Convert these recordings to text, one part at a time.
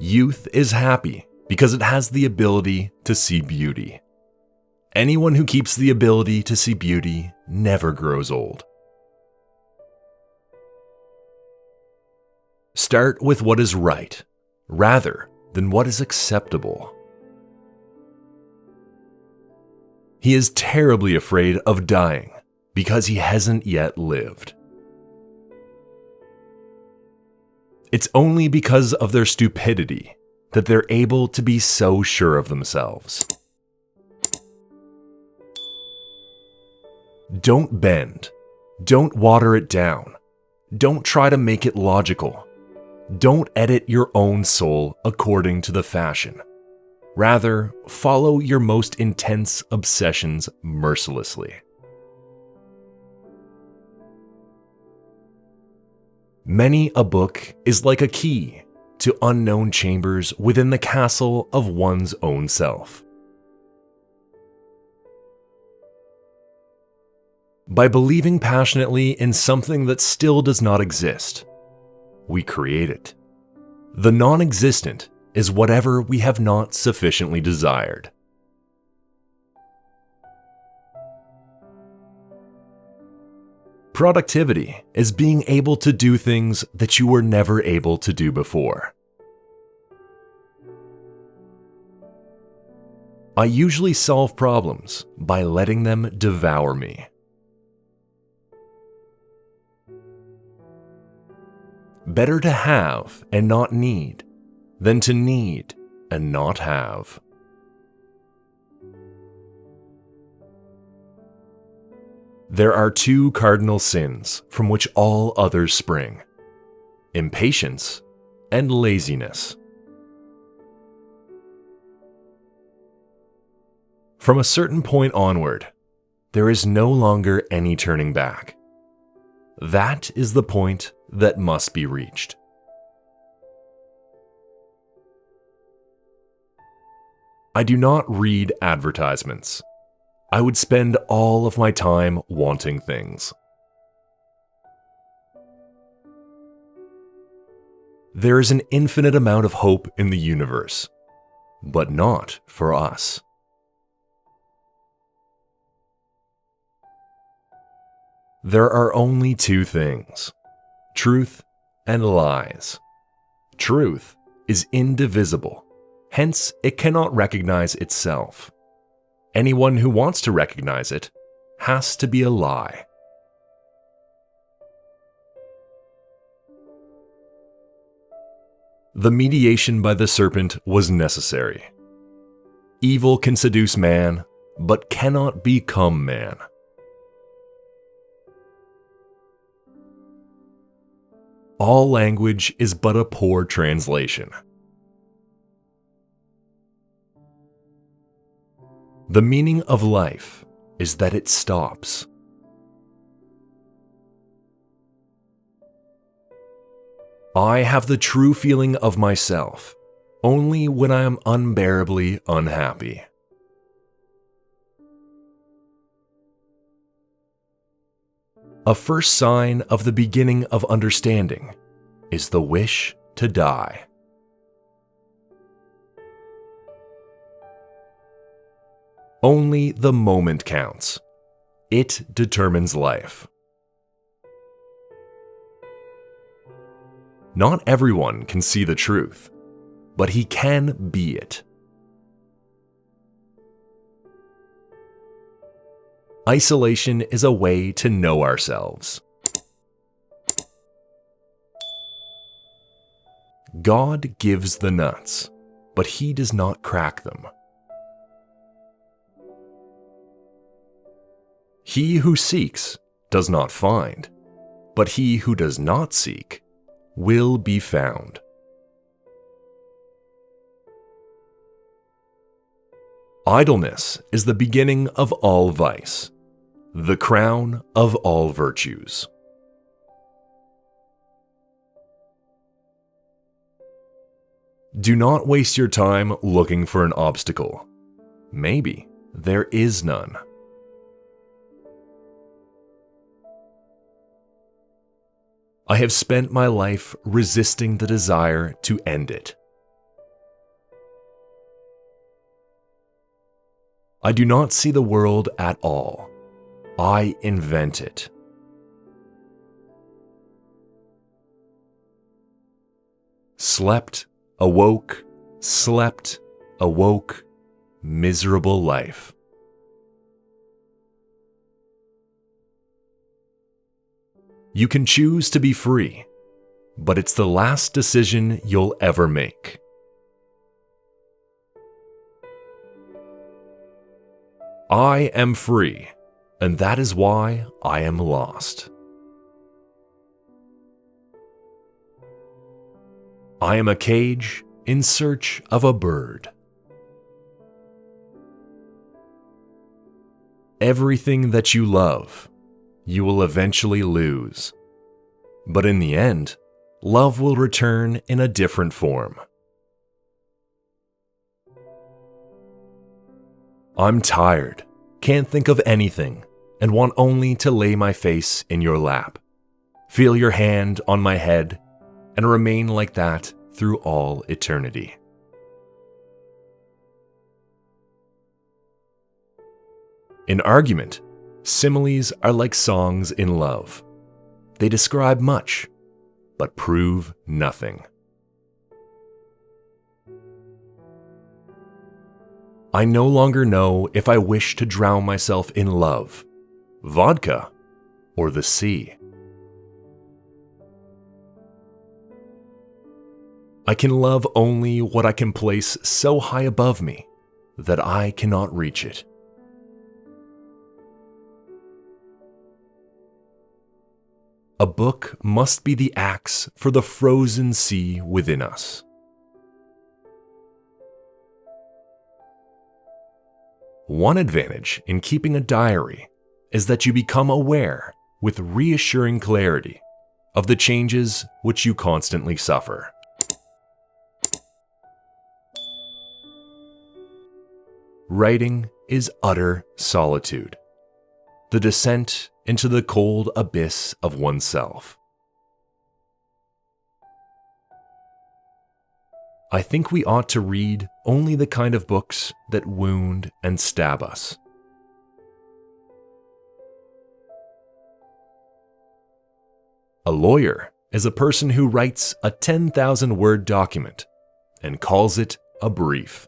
Youth is happy because it has the ability to see beauty. Anyone who keeps the ability to see beauty never grows old. Start with what is right, rather than what is acceptable. He is terribly afraid of dying because he hasn't yet lived. It's only because of their stupidity that they're able to be so sure of themselves. Don't bend. Don't water it down. Don't try to make it logical. Don't edit your own soul according to the fashion. Rather, follow your most intense obsessions mercilessly. Many a book is like a key to unknown chambers within the castle of one's own self. By believing passionately in something that still does not exist, we create it. The non-existent is whatever we have not sufficiently desired. Productivity is being able to do things that you were never able to do before. I usually solve problems by letting them devour me. Better to have and not need than to need and not have. There are two cardinal sins from which all others spring: impatience and laziness. From a certain point onward, there is no longer any turning back. That is the point that must be reached. I do not read advertisements. I would spend all of my time wanting things. There is an infinite amount of hope in the universe, but not for us. There are only two things: truth and lies. Truth is indivisible, hence it cannot recognize itself. Anyone who wants to recognize it has to be a lie. The mediation by the serpent was necessary. Evil can seduce man, but cannot become man. All language is but a poor translation. The meaning of life is that it stops. I have the true feeling of myself only when I am unbearably unhappy. A first sign of the beginning of understanding is the wish to die. Only the moment counts. It determines life. Not everyone can see the truth, but he can be it. Isolation is a way to know ourselves. God gives the nuts, but he does not crack them. He who seeks does not find, but he who does not seek will be found. Idleness is the beginning of all vice, the crown of all virtues. Do not waste your time looking for an obstacle. Maybe there is none. I have spent my life resisting the desire to end it. I do not see the world at all. I invent it. Slept, awoke, miserable life. You can choose to be free, but it's the last decision you'll ever make. I am free, and that is why I am lost. I am a cage in search of a bird. Everything that you love, you will eventually lose. But in the end, love will return in a different form. I'm tired, can't think of anything, and want only to lay my face in your lap, feel your hand on my head, and remain like that through all eternity. In argument, similes are like songs in love. They describe much, but prove nothing. I no longer know if I wish to drown myself in love, vodka, or the sea. I can love only what I can place so high above me that I cannot reach it. A book must be the axe for the frozen sea within us. One advantage in keeping a diary is that you become aware, with reassuring clarity, of the changes which you constantly suffer. Writing is utter solitude, the descent into the cold abyss of oneself. I think we ought to read only the kind of books that wound and stab us. A lawyer is a person who writes a 10,000-word document and calls it a brief.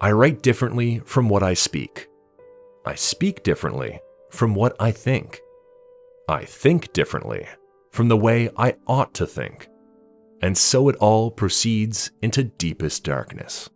I write differently from what I speak. I speak differently from what I think. I think differently from the way I ought to think. And so it all proceeds into deepest darkness.